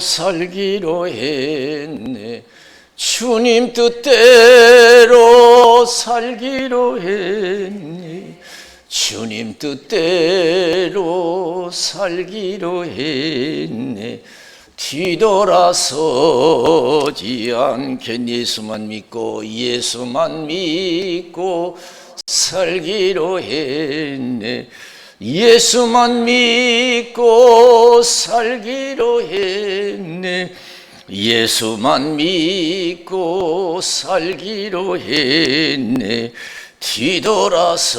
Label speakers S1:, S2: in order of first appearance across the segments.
S1: 살기로 했네. 주님 뜻대로 살기로 했네. 주님 뜻대로 살기로 했네. 뒤돌아서지 않겠네. 예수만 믿고 살기로 했네. 예수만 믿고 살기로 했네. 예수만 믿고 살기로 했네. 뒤돌아서지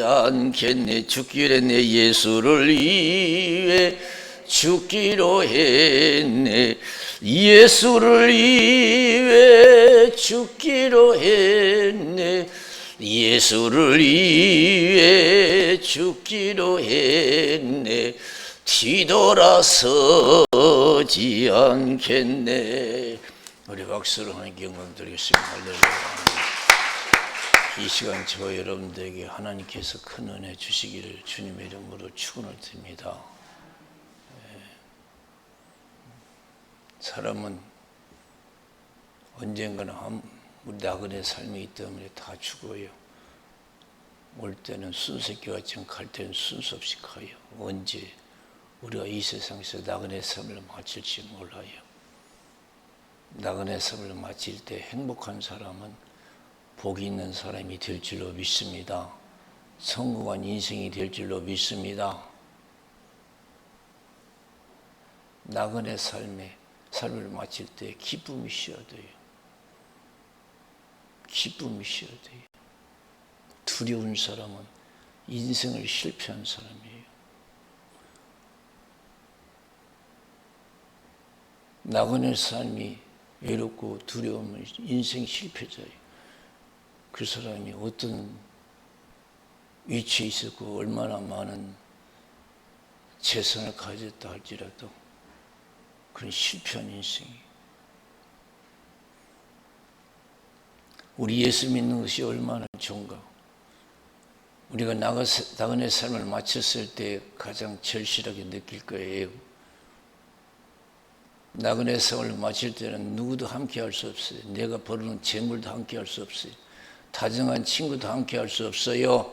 S1: 않겠네. 죽기로 했네. 예수를 위해 죽기로 했네. 예수를 위해 죽기로 했네. 예수를 위해 죽기로 했네. 뒤돌아서지 않겠네. 우리 박수로 하나님께 영광 드리겠습니다. 할렐루야. 이 시간 저와 여러분들에게 하나님께서 큰 은혜 주시기를 주님의 이름으로 축원을 드립니다. 사람은 언젠가는 우리 나그네 삶이 있기 때문에 다 죽어요. 올 때는 순새끼 같지만 갈 때는 순서 없이 가요. 언제 우리가 이 세상에서 나그네 삶을 마칠지 몰라요. 나그네 삶을 마칠 때 행복한 사람은 복이 있는 사람이 될 줄로 믿습니다. 성공한 인생이 될 줄로 믿습니다. 나그네 삶을 마칠 때 기쁨이 있어야 돼요. 기쁨이 있어야 돼요. 두려운 사람은 인생을 실패한 사람이에요. 나그네 삶이 외롭고 두려우면 인생 실패자예요. 그 사람이 어떤 위치에 있었고 얼마나 많은 재산을 가졌다 할지라도 그런 실패한 인생이에요. 우리 예수 믿는 것이 얼마나 좋은가. 우리가 나그네 삶을 마쳤을 때 가장 절실하게 느낄 거예요. 나그네 삶을 마칠 때는 누구도 함께 할 수 없어요. 내가 벌어놓은 재물도 함께 할 수 없어요. 다정한 친구도 함께 할 수 없어요.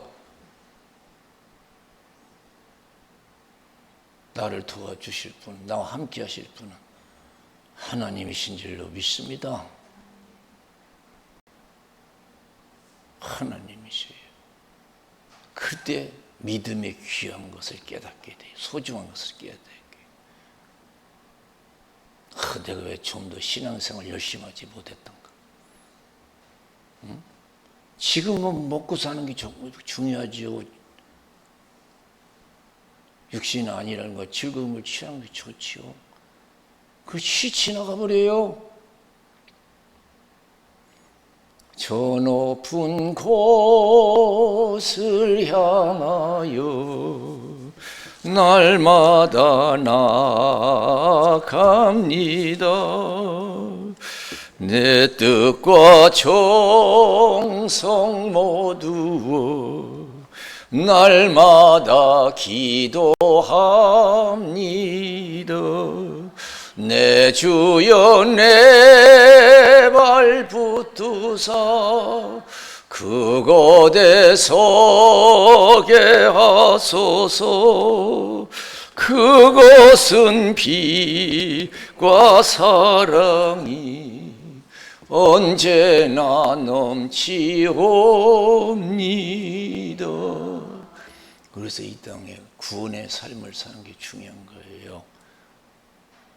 S1: 나를 도와주실 분, 나와 함께 하실 분은 하나님이신 줄로 믿습니다. 하나님이세요. 그때 믿음의 귀한 것을 깨닫게 돼요. 소중한 것을 깨닫게 돼요. 내가 왜 좀 더 신앙생활 열심히 하지 못했던가. 응? 지금은 먹고 사는 게 중요하지요. 육신이 아니라는 거, 즐거움을 취하는 게 좋지요. 그것이 지나가 버려요. 저 높은 곳을 향하여 날마다 나아갑니다. 내 뜻과 정성 모두 날마다 기도합니다. 내 주여 내 발 붙드사 그곳에 서게 하소서. 그곳은 빛과 사랑이 언제나 넘치옵니다. 그래서 이 땅에 구원의 삶을 사는 게 중요한 거예요.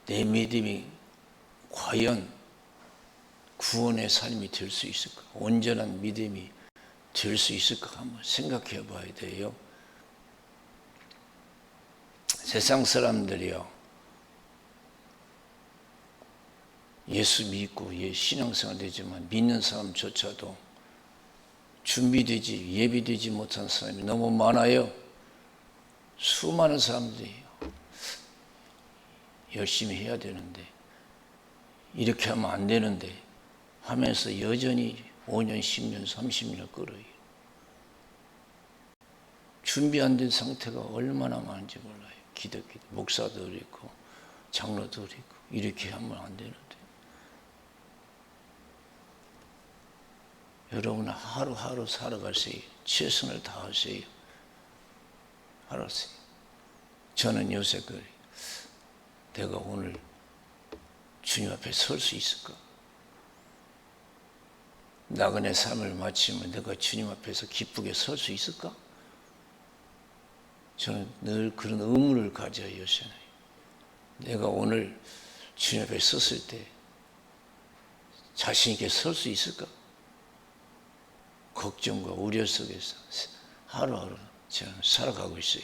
S1: 내 믿음이 과연 구원의 삶이 될 수 있을까? 온전한 믿음이 될 수 있을까? 한번 생각해 봐야 돼요. 세상 사람들이요, 예수 믿고 신앙생활 되지만 믿는 사람조차도 준비되지 예비되지 못한 사람이 너무 많아요. 수많은 사람들이 열심히 해야 되는데 이렇게 하면 안 되는데 하면서 여전히 5년, 10년, 30년 끌어요. 준비 안 된 상태가 얼마나 많은지 몰라요. 기독교 목사도 그렇고 장로들이고 이렇게 하면 안 되는데. 여러분 하루하루 살아가세요. 최선을 다하세요. 알았어요. 저는 요새 내가 오늘 주님 앞에 설 수 있을까? 나그네 삶을 마치면 내가 주님 앞에서 기쁘게 설 수 있을까? 저는 늘 그런 의문을 가져요. 요새는 내가 오늘 주님 앞에 섰을 때 자신 있게 설 수 있을까? 걱정과 우려 속에서 하루하루 저는 살아가고 있어요.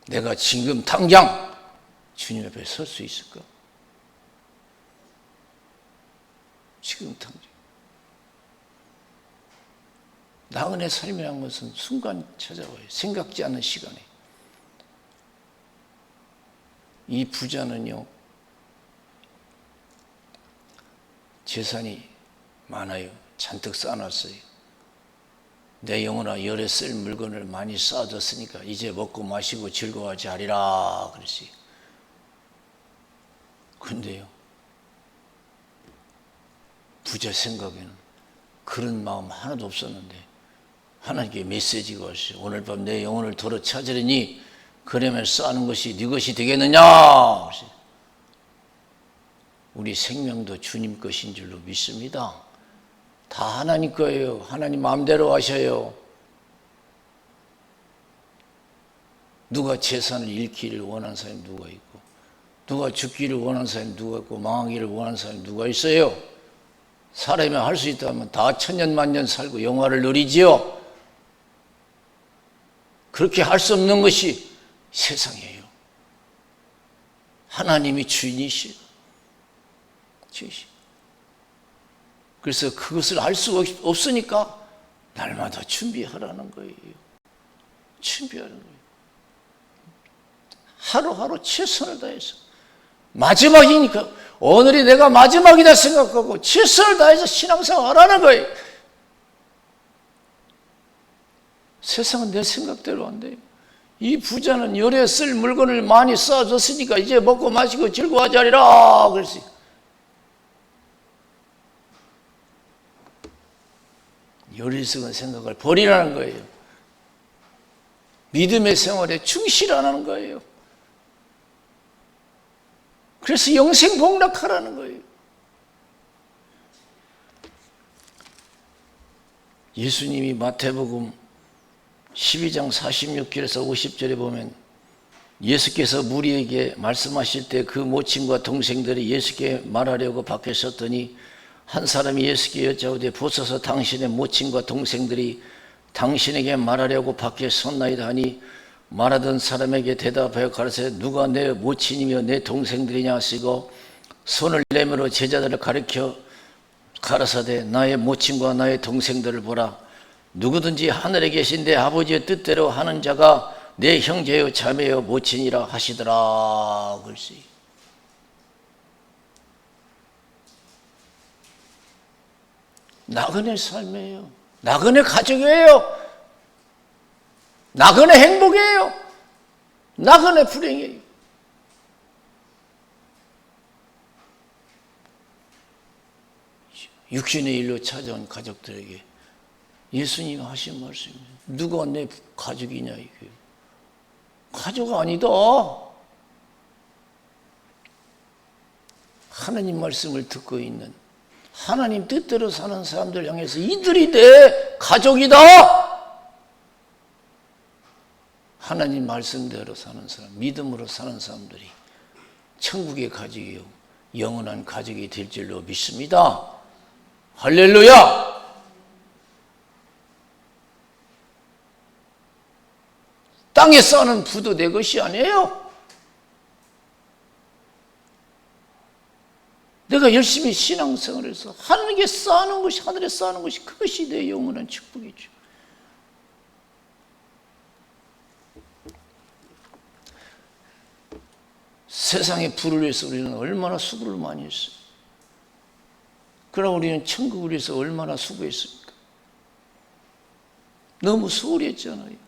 S1: 내가 지금 당장 주님 앞에 설 수 있을까? 지금 당장. 나그네 삶이라는 것은 순간 찾아와요. 생각지 않은 시간에. 이 부자는요, 재산이 많아요. 잔뜩 쌓아놨어요. 내 영혼아, 열에 쓸 물건을 많이 쌓아뒀으니까 이제 먹고 마시고 즐거워하지 하리라 그랬어요. 근데요, 부자 생각에는 그런 마음 하나도 없었는데 하나님께 메시지가 왔어요. 오늘 밤 내 영혼을 도로 찾으려니 그러면 쌓는 것이 네 것이 되겠느냐? 우리 생명도 주님 것인 줄로 믿습니다. 다 하나님 거예요. 하나님 마음대로 하셔요. 누가 재산을 잃기를 원하는 사람이 누가 있고, 누가 죽기를 원하는 사람이 누가 있고, 망하기를 원하는 사람이 누가 있어요? 사람이 할 수 있다면 다 천년만년 살고 영화를 누리지요. 그렇게 할 수 없는 것이 세상이에요. 하나님이 주인이시오. 그래서 그것을 알 수 없으니까 날마다 준비하라는 거예요. 준비하는 거예요. 하루하루 최선을 다해서. 마지막이니까 오늘이 내가 마지막이다 생각하고 최선을 다해서 신앙생활 하라는 거예요. 세상은 내 생각대로 안 돼요. 이 부자는 열에 쓸 물건을 많이 쌓아줬으니까 이제 먹고 마시고 즐거워하지 하리라 그랬어요. 열에 쓰는 생각을 버리라는 거예요. 믿음의 생활에 충실하라는 거예요. 그래서 영생 복락하라는 거예요. 예수님이 마태복음 12장 46절에서 50절에 보면 예수께서 무리에게 말씀하실 때 그 모친과 동생들이 예수께 말하려고 밖에 섰더니 한 사람이 예수께 여짜오되 보소서 당신의 모친과 동생들이 당신에게 말하려고 밖에 섰나이다 하니 말하던 사람에게 대답하여 가르쳐 누가 내 모친이며 내 동생들이냐 하시고 손을 내밀어 제자들을 가르쳐 가라사대 나의 모친과 나의 동생들을 보라. 누구든지 하늘에 계신 내 아버지의 뜻대로 하는 자가 내 형제요 자매요 모친이라 하시더라. 글쎄. 나그네 삶이에요. 나그네 가족이에요. 나그네 행복이에요. 나그네 불행이에요. 육신의 일로 찾아온 가족들에게 예수님이 하신 말씀이에요. 누가 내 가족이냐 이게. 가족 아니다. 하나님 말씀을 듣고 있는 하나님 뜻대로 사는 사람들 향해서 이들이 내 가족이다. 하나님 말씀대로 사는 사람, 믿음으로 사는 사람들이 천국의 가족이요 영원한 가족이 될 줄로 믿습니다. 할렐루야! 땅에 쌓는 부도 내 것이 아니에요. 내가 열심히 신앙생활해서 하늘에 쌓는 것이, 하늘에 쌓는 것이 그것이 내 영원한 축복이죠. 세상의 부를 위해서 우리는 얼마나 수고를 많이 했어요. 그러나 우리는 천국을 위해서 얼마나 수고했습니까? 너무 소홀히 했잖아요.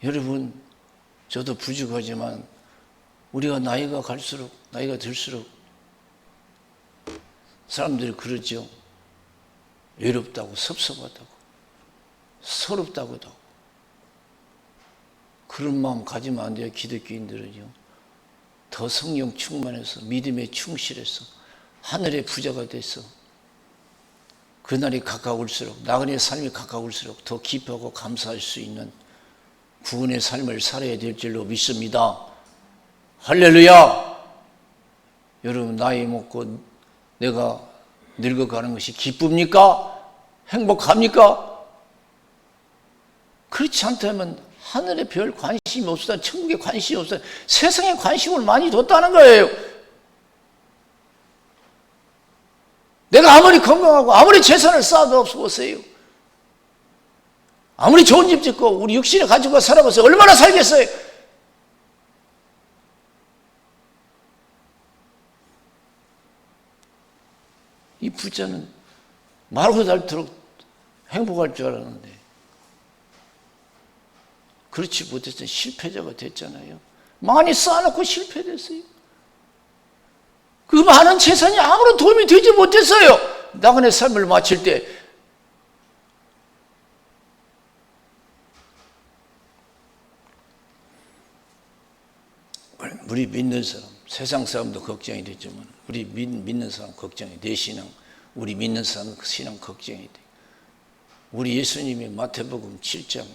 S1: 여러분, 저도 부족하지만 우리가 나이가 들수록 사람들이 그러죠. 외롭다고, 섭섭하다고, 서럽다고도 하고. 그런 마음 가지면 안 돼요. 기독교인들은요. 더 성령 충만해서 믿음에 충실해서 하늘의 부자가 돼서 그날이 가까울수록, 나그네의 삶이 가까울수록 더 기뻐하고 감사할 수 있는 구원의 삶을 살아야 될 줄로 믿습니다. 할렐루야! 여러분, 나이 먹고 내가 늙어가는 것이 기쁩니까? 행복합니까? 그렇지 않다면 하늘에 별 관심이 없다, 천국에 관심이 없다, 세상에 관심을 많이 뒀다는 거예요. 내가 아무리 건강하고 아무리 재산을 쌓아도 없어보세요. 아무리 좋은 집 짓고 우리 육신을 가지고 살아보세요. 얼마나 살겠어요? 이 부자는 말고 닳도록 행복할 줄 알았는데 그렇지 못해서 실패자가 됐잖아요. 많이 쌓아놓고 실패됐어요. 그 많은 재산이 아무런 도움이 되지 못했어요. 나그네 삶을 마칠 때 우리 믿는 사람, 세상 사람도 걱정이 되지만 우리 믿는 사람 걱정이 돼. 신앙, 우리 믿는 사람 신앙 걱정이 돼. 우리 예수님이 마태복음 7장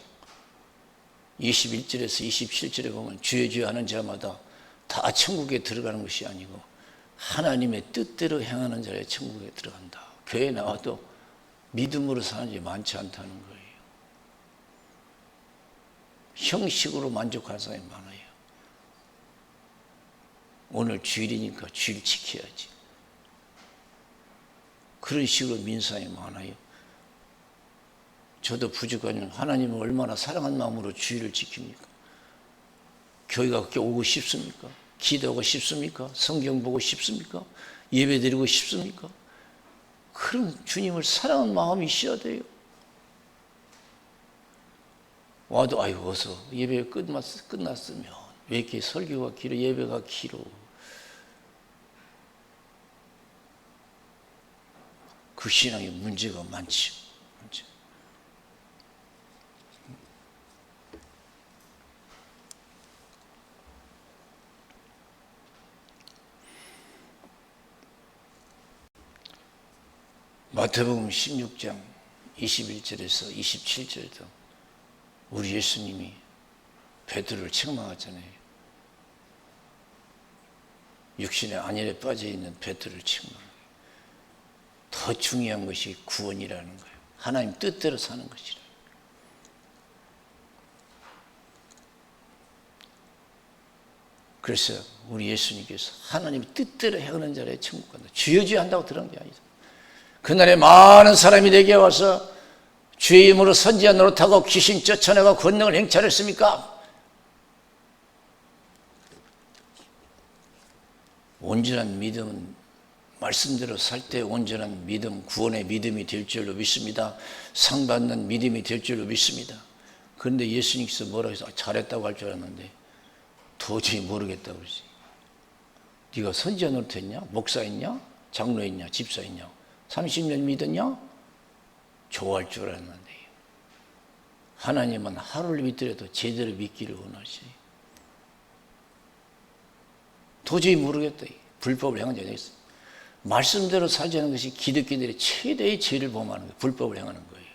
S1: 21절에서 27절에 보면 주여 주여 하는 자마다 다 천국에 들어가는 것이 아니고 하나님의 뜻대로 행하는 자의 천국에 들어간다. 교회 나와도 믿음으로 사는 게 많지 않다는 거예요. 형식으로 만족하는 사람이 많아요. 오늘 주일이니까 주일 지켜야지. 그런 식으로 민사이 많아요. 저도 부족하면 하나님을 얼마나 사랑한 마음으로 주일을 지킵니까? 교회가 그렇게 오고 싶습니까? 기도하고 싶습니까? 성경 보고 싶습니까? 예배 드리고 싶습니까? 그런 주님을 사랑하는 마음이 있어야 돼요. 와도 아이고 어서 예배 끝났으면 왜 이렇게 설교가 길어, 예배가 길어. 그 신앙에 문제가 많지. 마태복음 16장 21절에서 27절에도 우리 예수님이 베드로를 책망하잖아요. 육신의 안일에 빠져있는 베드로를 책망해요. 더 중요한 것이 구원이라는 거예요. 하나님 뜻대로 사는 것이라. 그래서 우리 예수님께서 하나님 뜻대로 행하는 자를 천국 간다. 주여 주여 한다고 들은 게 아니다. 그날에 많은 사람이 내게 와서 주의 이름으로 선지자 노릇하고 귀신 쫓아내고 권능을 행차했습니까? 온전한 믿음은 말씀대로 살 때 온전한 믿음, 구원의 믿음이 될 줄로 믿습니다. 상 받는 믿음이 될 줄로 믿습니다. 그런데 예수님께서 뭐라고 해서 잘했다고 할 줄 알았는데 도저히 모르겠다고 그러지. 네가 선지자 노릇했냐? 목사했냐? 장로했냐? 집사했냐? 30년 믿었냐? 좋아할 줄 알았는데 하나님은 하루를 믿더라도 제대로 믿기를 원하시. 도저히 모르겠다. 불법을 행한 자가 있어. 말씀대로 살지 않는 것이 기독교인들의 최대의 죄를 범하는 거예요. 불법을 행하는 거예요.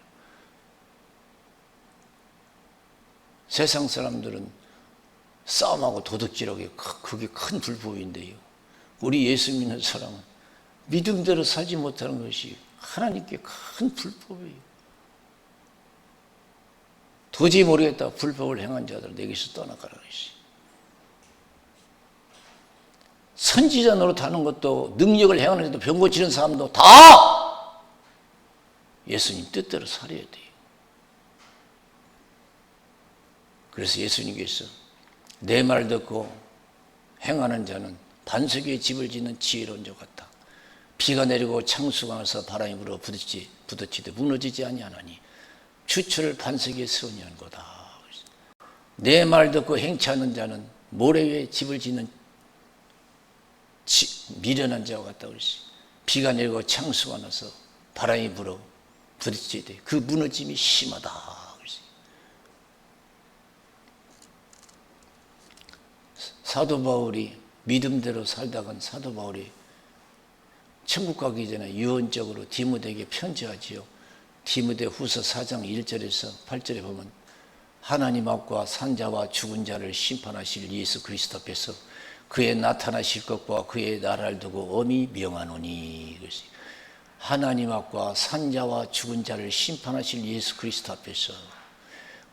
S1: 세상 사람들은 싸움하고 도둑질하고 그게 큰 불법인데요. 우리 예수 믿는 사람은 믿음대로 살지 못하는 것이 하나님께 큰 불법이에요. 도저히 모르겠다. 불법을 행한 자들 내게서 떠나가라. 선지자 노릇하는 것도 능력을 행하는 것도 병 고치는 사람도 다 예수님 뜻대로 살아야 돼요. 그래서 예수님께서 내 말 듣고 행하는 자는 반석 위에 집을 짓는 지혜로운 자 같다. 비가 내리고 창수가 나서 바람이 불어 부딪히되 무너지지 아니하나니 주철을 반석 위에 세우니 한 거다. 내 말 듣고 행치 않는 자는 모래 위에 집을 짓는 미련한 자와 같다 그랬어요. 비가 내리고 창수가 나서 바람이 불어 부딪혀야 돼. 그 무너짐이 심하다 그랬어요. 사도 바울이 믿음대로 살다간 사도 바울이 천국 가기 전에 유언적으로 디모데에게 편지하지요. 디모데 후서 4장 1절에서 8절에 보면 하나님 앞과 산자와 죽은 자를 심판하실 예수 그리스도 앞에서 그의 나타나실 것과 그의 나라를 두고 엄히 명하노니. 하나님 앞과 산자와 죽은 자를 심판하실 예수 그리스도 앞에서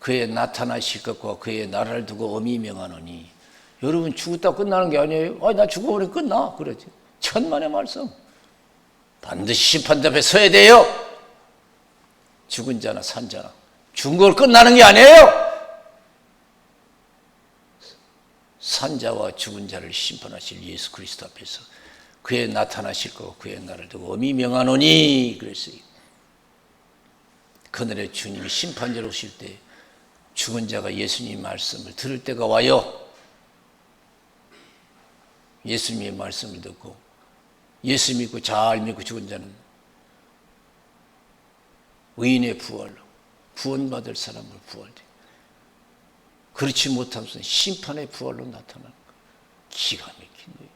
S1: 그의 나타나실 것과 그의 나라를 두고 엄히 명하노니. 여러분 죽었다 끝나는 게 아니에요. 나 죽어버리면 끝나 그러지. 천만의 말씀. 반드시 심판대 앞에 서야 돼요. 죽은 자나 산자나 죽은 걸 끝나는 게 아니에요. 산자와 죽은 자를 심판하실 예수 그리스도 앞에서 그의 나타나실 거고 그의 나를 두고 엄히 명하노니 그랬어요. 그날에 주님이 심판자로 오실 때 죽은 자가 예수님 말씀을 들을 때가 와요. 예수님의 말씀을 듣고 예수 믿고 잘 믿고 죽은 자는 의인의 부활로 구원받을 사람을 부활돼. 그렇지 못하면 심판의 부활로 나타나는 거예요. 기가 막힌 거예요.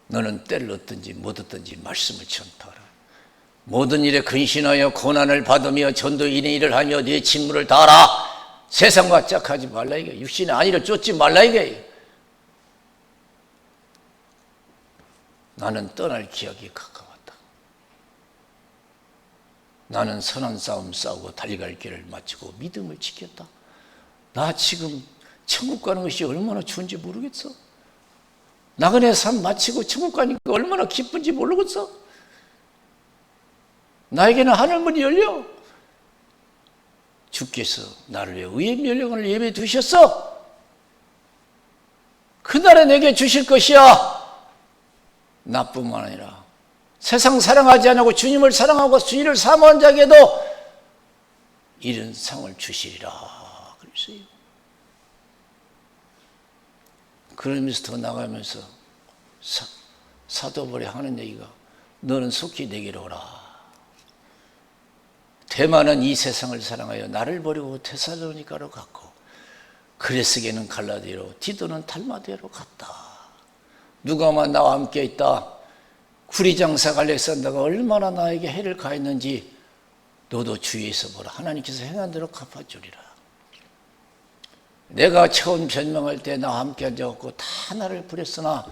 S1: 너는 때를 얻든지 못 얻든지 말씀을 전파하라. 모든 일에 근신하여 고난을 받으며 전도인의 일을 하며 네 직무를 다하라. 세상과 짝하지 말라 이게. 육신의 안위를 쫓지 말라 이게. 나는 떠날 기약이 가까웠다. 나는 선한 싸움 싸우고 달려갈 길을 마치고 믿음을 지켰다. 나 지금 천국 가는 것이 얼마나 좋은지 모르겠어. 나그네 삶 마치고 천국 가니까 얼마나 기쁜지 모르겠어. 나에게는 하늘문이 열려. 주께서 나를 위해 의의 멸령을 예배해 두셨어. 그날에 내게 주실 것이야. 나뿐만 아니라 세상 사랑하지 않고 주님을 사랑하고 주님을 사모한 자에게도 이런 상을 주시리라 그랬어요. 그러면서 더 나가면서 사도 바울이 하는 얘기가 너는 속히 내게로 오라. 대만은 이 세상을 사랑하여 나를 버리고 데살로니가로 갔고 그레스게는 갈라디아로 디도는 달마디아로 갔다. 누가만 나와 함께 있다. 구리장사 알렉산더가 얼마나 나에게 해를 가했는지 너도 주위에서 보라. 하나님께서 행한 대로 갚아주리라. 내가 처음 변명할 때 나와 함께 앉아갖고 다 나를 부렸으나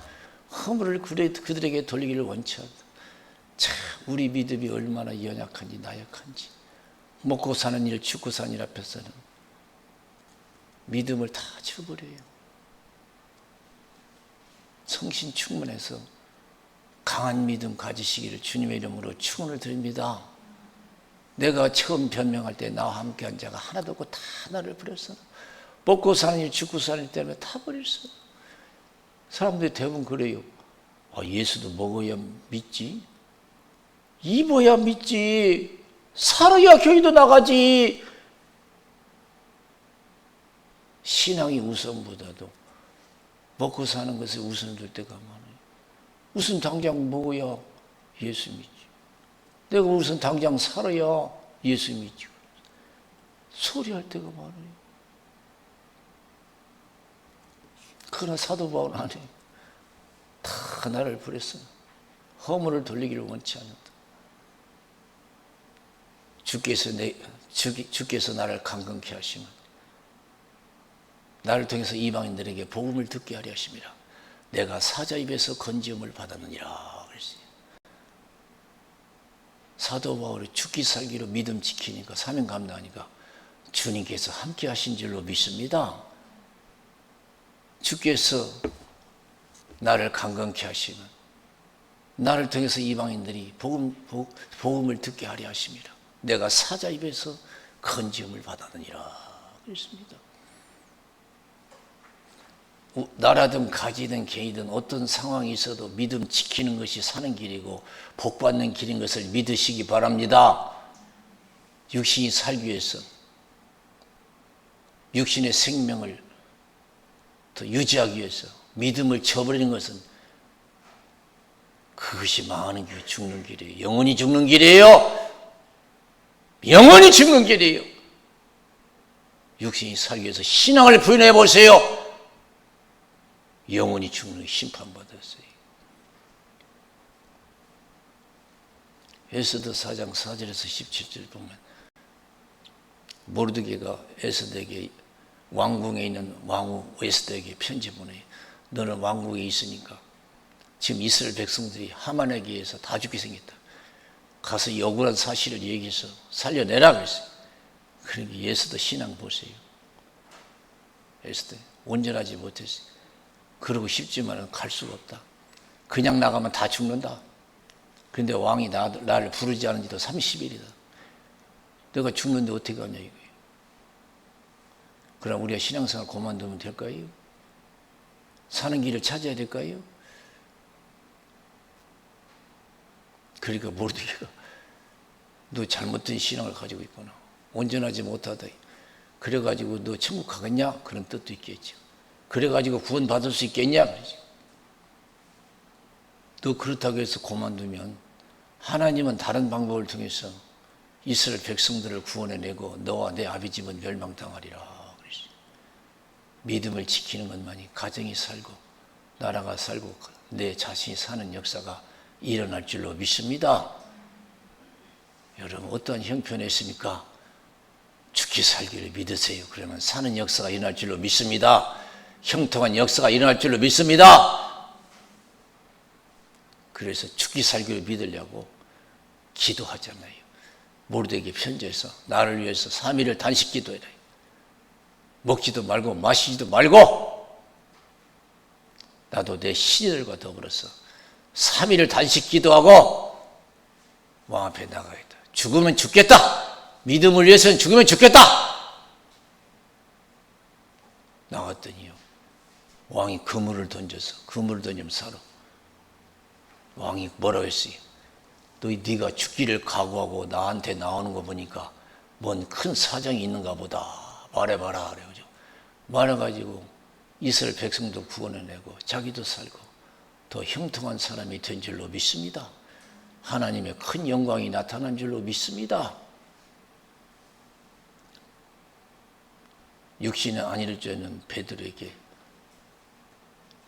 S1: 허물을 그들에게 돌리기를 원치 않다. 참 우리 믿음이 얼마나 연약한지 나약한지. 먹고 사는 일, 죽고 사는 일 앞에서는 믿음을 다 쳐버려요. 성신 충만해서 강한 믿음 가지시기를 주님의 이름으로 축원을 드립니다. 내가 처음 변명할 때 나와 함께 한 자가 하나도 없고 다 나를 버렸어. 먹고 사는 일, 죽고 사는 일 때문에 다 버렸어. 사람들이 대부분 그래요. 예수도 먹어야 믿지, 입어야 믿지, 살아야 교회도 나가지. 신앙이 우선보다도 먹고 사는 것에 우선을 둘 때가 많아요. 우선 당장 먹어야 예수 믿지. 내가 우선 당장 살아야 예수 믿지. 소리할 때가 많아요. 그러나 사도 바울은 안 해. 다 나를 버렸어. 허물을 돌리기를 원치 않는다. 주께서 나를 강건케 하시면 나를 통해서 이방인들에게 복음을 듣게 하려 하심이라. 내가 사자 입에서 건지음을 받았느니라 그랬어요. 사도 바울이 죽기 살기로 믿음 지키니까 사명 감당하니까 주님께서 함께 하신 줄로 믿습니다. 주께서 나를 강건케 하시면 나를 통해서 이방인들이 복음을 듣게 하려 하심이라. 내가 사자 입에서 건지음을 받았느니라 그랬습니다. 나라든 가지든 개이든 어떤 상황이 있어도 믿음 지키는 것이 사는 길이고 복받는 길인 것을 믿으시기 바랍니다. 육신이 살기 위해서 육신의 생명을 더 유지하기 위해서 믿음을 저버리는 것은 그것이 망하는 길, 죽는 길이에요. 영원히 죽는 길이에요. 영원히 죽는 길이에요. 육신이 살기 위해서 신앙을 부인해 보세요. 영원히 죽는 심판받았어요. 에스더 4장 4절에서 17절 보면 모르드게가 에스더에게 왕궁에 있는 왕후 에스더에게 편지 보내요. 너는 왕궁에 있으니까 지금 이스라엘 백성들이 하만에게 의해서 다 죽게 생겼다. 가서 이 억울한 사실을 얘기해서 살려내라 그랬어요. 그러니까 에스더 신앙 보세요. 에스더 온전하지 못했어요. 그러고 싶지만 갈 수가 없다. 그냥 나가면 다 죽는다. 그런데 왕이 나를 부르지 않은 지도 30일이다. 내가 죽는데 어떻게 하냐 이거예요. 그럼 우리가 신앙생활 그만두면 될까요? 사는 길을 찾아야 될까요? 그러니까 모르드게가 너 잘못된 신앙을 가지고 있구나. 온전하지 못하다. 그래가지고 너 천국 가겠냐? 그런 뜻도 있겠죠. 그래가지고 구원 받을 수 있겠냐? 그러죠. 너 그렇다고 해서 그만두면 하나님은 다른 방법을 통해서 이스라엘 백성들을 구원해내고 너와 내 아비 집은 멸망당하리라 그랬어요. 믿음을 지키는 것만이 가정이 살고 나라가 살고 내 자신이 사는 역사가 일어날 줄로 믿습니다. 여러분 어떠한 형편에 있습니까? 죽기 살기를 믿으세요. 그러면 사는 역사가 일어날 줄로 믿습니다. 형통한 역사가 일어날 줄로 믿습니다. 그래서 죽기 살기를 믿으려고 기도하잖아요. 모르드게에게 편지해서 나를 위해서 3일을 단식 기도해라. 먹지도 말고 마시지도 말고 나도 내 신들과 더불어서 3일을 단식 기도하고 왕 앞에 나가야겠다. 죽으면 죽겠다. 믿음을 위해서는 죽으면 죽겠다. 나왔더니요. 왕이 그물을 던져서 그물을 던지면 살아. 왕이 뭐라고 했어요? 네가 죽기를 각오하고 나한테 나오는 거 보니까 뭔 큰 사정이 있는가 보다. 말해봐라. 그래가지고 말해가지고 이스라엘 백성도 구원해내고 자기도 살고 더 형통한 사람이 된 줄로 믿습니다. 하나님의 큰 영광이 나타난 줄로 믿습니다. 육신의 안위를 쫓는 베드로에게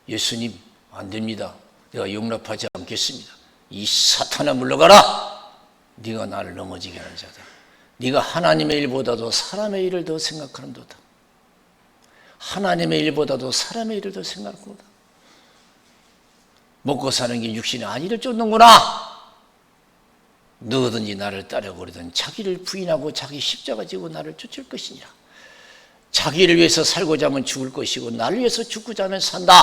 S1: 예수님 안 됩니다. 내가 용납하지 않겠습니다. 이 사탄아 물러가라. 네가 나를 넘어지게 하는 자다. 네가 하나님의 일보다도 사람의 일을 더 생각하는도다. 하나님의 일보다도 사람의 일을 더 생각하는도다. 먹고 사는 게 육신의 안위를 쫓는구나. 누구든지 나를 따라오려든 자기를 부인하고 자기 십자가 지고 나를 쫓을 것이니라. 자기를 위해서 살고자 하면 죽을 것이고 나를 위해서 죽고자 하면 산다.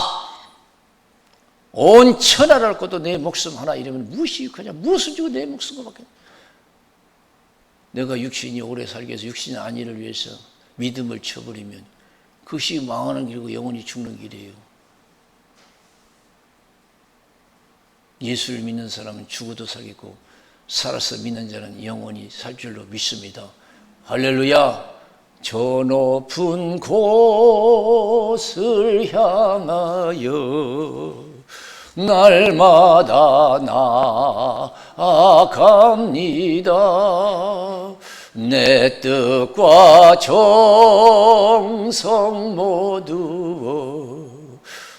S1: 온 천하를 앓고도 내 목숨 하나 잃으면 무엇이 유익하냐. 무엇을 주고 내 목숨을 받겠냐. 내가 육신이 오래 살기 위해서 육신의 안위를 위해서 믿음을 쳐버리면 그것이 망하는 길이고 영원히 죽는 길이에요. 예수를 믿는 사람은 죽어도 살겠고 살아서 믿는 자는 영원히 살 줄로 믿습니다. 할렐루야. 저 높은 곳을 향하여 날마다 나아갑니다. 내 뜻과 정성 모두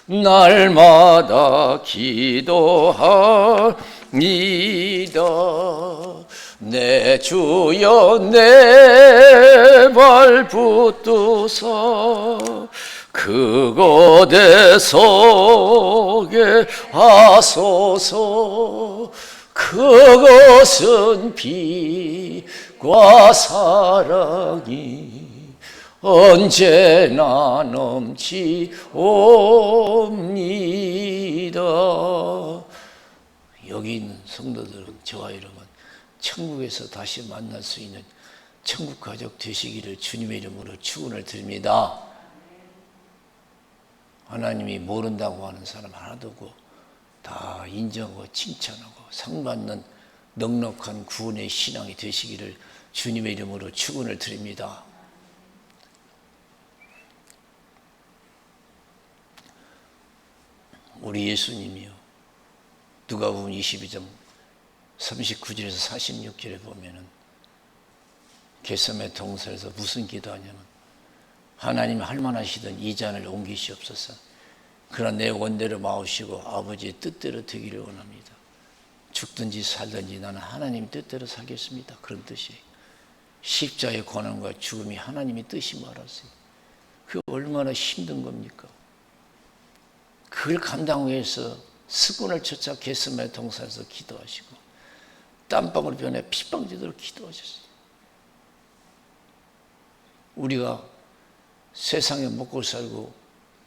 S1: 날마다 기도합니다. 내 주여 내 발 붙드사 그곳에 서게 하소서. 그것은 빛과 사랑이 언제나 넘치옵니다. 여기 있는 성도들은 저와 여러분 천국에서 다시 만날 수 있는 천국 가족 되시기를 주님의 이름으로 축원을 드립니다. 하나님이 모른다고 하는 사람 하나도 없고 다 인정하고 칭찬하고 상받는 넉넉한 구원의 신앙이 되시기를 주님의 이름으로 축원을 드립니다. 우리 예수님이요. 누가복음 22장 39절에서 46절에 보면은 겟세마네 동산에서 무슨 기도하냐면 하나님 할만하시던 이 잔을 옮기시옵소서. 그러나 내 원대로 마오시고 아버지의 뜻대로 되기를 원합니다. 죽든지 살든지 나는 하나님 뜻대로 살겠습니다. 그런 뜻이에요. 십자의 고난과 죽음이 하나님의 뜻이 말았어요. 그게 얼마나 힘든 겁니까? 그걸 감당하기 위해서 스곤을 쫓아 겟세마네 동산에서 기도하시고 땀방울 변해 핏방지도록 기도하셨어요. 우리가 세상에 먹고 살고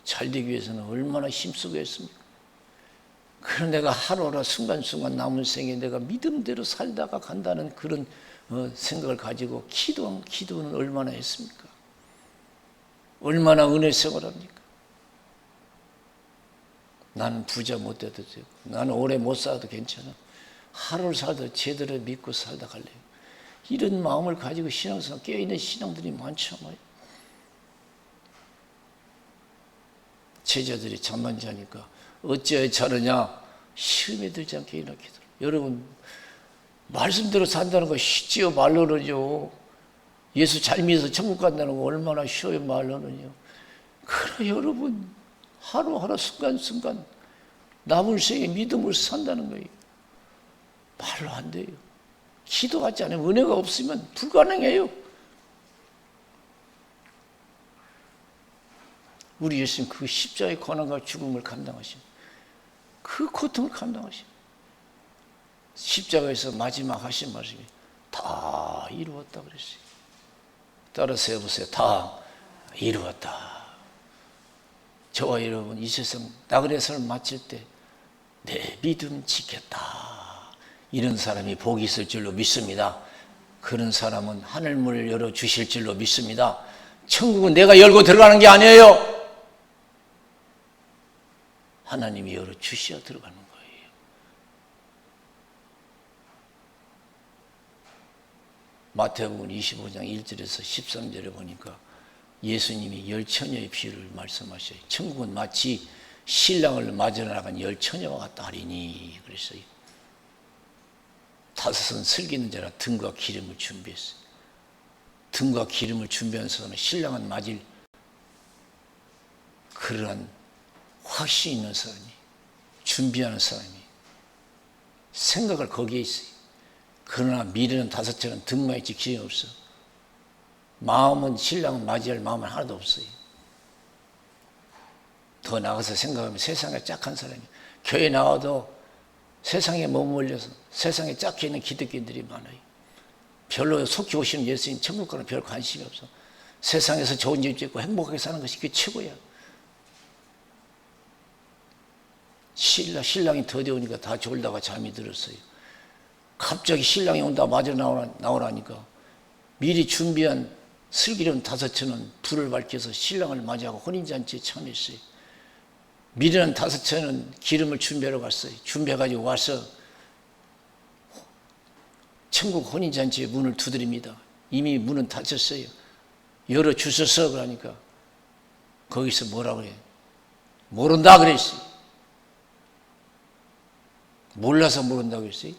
S1: 잘 되기 위해서는 얼마나 힘쓰고 했습니까? 그런 내가 하루하루 순간순간 남은 생에 내가 믿음대로 살다가 간다는 그런 생각을 가지고 기도는 얼마나 했습니까? 얼마나 은혜 생활합니까? 나는 부자 못 돼도 되고 나는 오래 못 살아도 괜찮아. 하루를 살도 제대로 믿고 살다 갈래요. 이런 마음을 가지고 신앙생활 깨어있는 신앙들이 많잖아요. 제자들이 잠만 자니까 어찌하여 자느냐? 시험에 들지 않게 일어나 기도를. 여러분, 말씀대로 산다는 거 쉽지요? 말로는요. 예수 잘 믿어서 천국 간다는 거 얼마나 쉬워요? 말로는요. 그러나 여러분, 하루하루 순간순간 남을 생에 믿음을 산다는 거예요. 말로 안 돼요. 기도하지 않으면 은혜가 없으면 불가능해요. 우리 예수님 그 십자가의 고난과 죽음을 감당하신 그 고통을 감당하신 십자가에서 마지막 하신 말씀이 다 이루었다 그랬어요. 따라서 해보세요. 다 이루었다. 저와 여러분 이 세상 나그네 삶을 마칠 때 내 믿음 지켰다. 이런 사람이 복이 있을 줄로 믿습니다. 그런 사람은 하늘문을 열어주실 줄로 믿습니다. 천국은 내가 열고 들어가는 게 아니에요. 하나님이 열어주셔야 들어가는 거예요. 마태복음 25장 1절에서 13절에 보니까 예수님이 열 처녀의 비유를 말씀하셔요. 천국은 마치 신랑을 맞으러 나간 열 처녀와 같다 하리니 그랬어요. 다섯은 슬기는 자라 등과 기름을 준비했어요. 등과 기름을 준비한 사람은 신랑은 맞을 그러한 확신이 있는 사람이, 준비하는 사람이 생각을 거기에 있어요. 그러나 미래는 다섯처럼 등만 있지 기름이 없어. 마음은 신랑은 맞이할 마음은 하나도 없어요. 더 나가서 생각하면 세상에 짝한 사람이 교회 나와도 세상에 머물려서 세상에 짝혀 있는 기독교인들이 많아요. 별로 속히 오시는 예수님 천국과는 별 관심이 없어. 세상에서 좋은 집 짓고 행복하게 사는 것이 그게 최고야. 신랑이 더디 오니까 다 졸다가 잠이 들었어요. 갑자기 신랑이 온다 맞아 나오라니까 미리 준비한 슬기로운 다섯처는 불을 밝혀서 신랑을 맞이하고 혼인잔치에 참여했어요. 미련한 다섯처는 기름을 준비하러 갔어요. 준비해가지고 와서 천국 혼인잔치의 문을 두드립니다. 이미 문은 닫혔어요. 열어주셔서 그러니까 거기서 뭐라 그래요? 모른다 그랬어요. 몰라서 모른다고 그랬어요.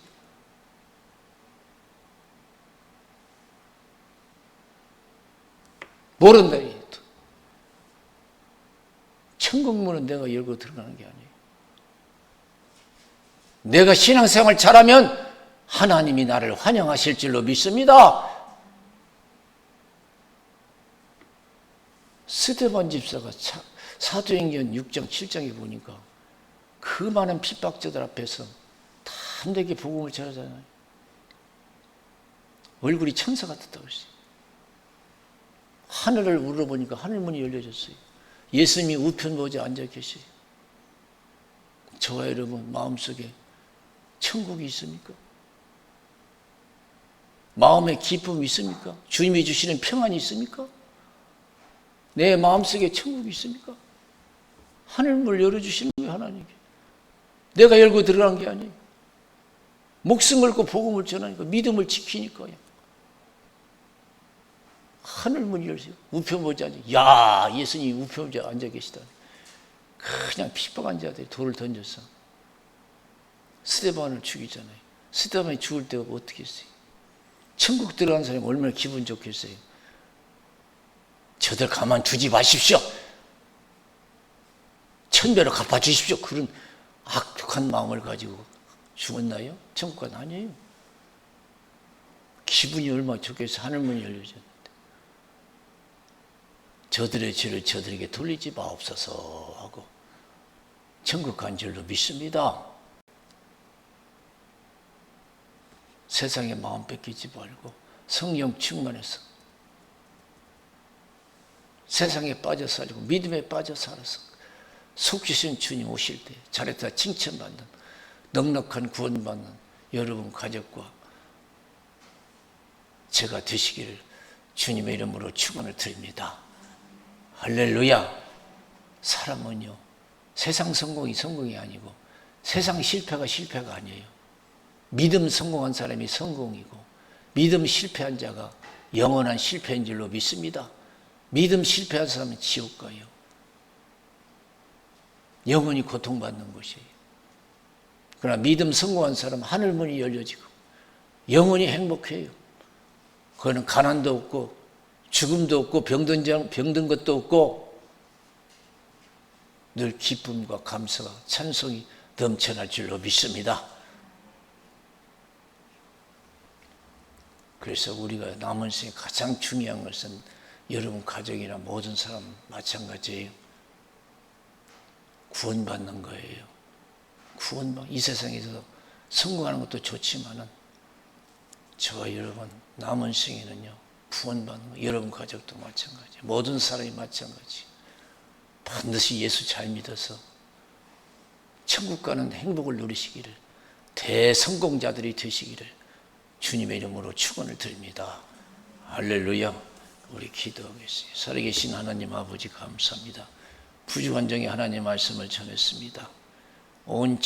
S1: 모른다. 천국 문은 내가 열고 들어가는 게 아니에요. 내가 신앙생활 잘하면 하나님이 나를 환영하실 줄로 믿습니다. 스데반 집사가 사도행전 6장 7장에 보니까 그 많은 핍박자들 앞에서 담대하게 복음을 전하잖아요. 얼굴이 천사 같았다고 했어요. 하늘을 우러보니까 하늘문이 열려졌어요. 예수님이 우편 보좌에 앉아 계세요. 저와 여러분 마음속에 천국이 있습니까? 마음에 기쁨이 있습니까? 주님이 주시는 평안이 있습니까? 내 마음속에 천국이 있습니까? 하늘문을 열어주시는 거예요. 하나님께. 내가 열고 들어간 게 아니에요. 목숨 걸고 복음을 전하니까 믿음을 지키니까요. 하늘문이 열세요. 우편보좌 앉아. 야, 예수님이 우편보좌에 앉아 계시다니. 그냥 핍박한 자들이 돌을 던져서 스데반을 죽이잖아요. 스데반이 죽을 때가 어떻게 했어요? 천국 들어간 사람이 얼마나 기분 좋겠어요. 저들 가만 두지 마십시오. 천배로 갚아주십시오. 그런 악독한 마음을 가지고 죽었나요? 천국은 아니에요. 기분이 얼마나 좋겠어요. 하늘문이 열려졌는데. 저들의 죄를 저들에게 돌리지 마옵소서 하고 천국 간 줄로 믿습니다. 세상에 마음 뺏기지 말고 성령 충만해서 세상에 빠져 살고 믿음에 빠져 살아서 속히신 주님 오실 때 잘했다 칭찬받는 넉넉한 구원받는 여러분 가족과 제가 되시기를 주님의 이름으로 축원을 드립니다. 할렐루야. 사람은요 세상 성공이 아니고 세상 실패가 실패가 아니에요. 믿음 성공한 사람이 성공이고 믿음 실패한 자가 영원한 실패인 줄로 믿습니다. 믿음 실패한 사람은 지옥 가요. 영원히 고통받는 것이에요. 그러나 믿음 성공한 사람은 하늘문이 열려지고 영원히 행복해요. 그거는 가난도 없고 죽음도 없고 병든 것도 없고 늘 기쁨과 감사가 찬송이 넘쳐날 줄로 믿습니다. 그래서 우리가 남은 생에 가장 중요한 것은 여러분 가족이나 모든 사람 마찬가지예요. 구원받는 거예요. 이 세상에서 성공하는 것도 좋지만은 저와 여러분 남은 생에는요 구원받는 거, 여러분 가족도 마찬가지, 모든 사람이 마찬가지. 반드시 예수 잘 믿어서 천국 가는 행복을 누리시기를 대성공자들이 되시기를 주님의 이름으로 축원을 드립니다. 할렐루야. 우리 기도하겠습니다. 살아계신 하나님 아버지 감사합니다. 부족한 중에 하나님 말씀을 전했습니다. 온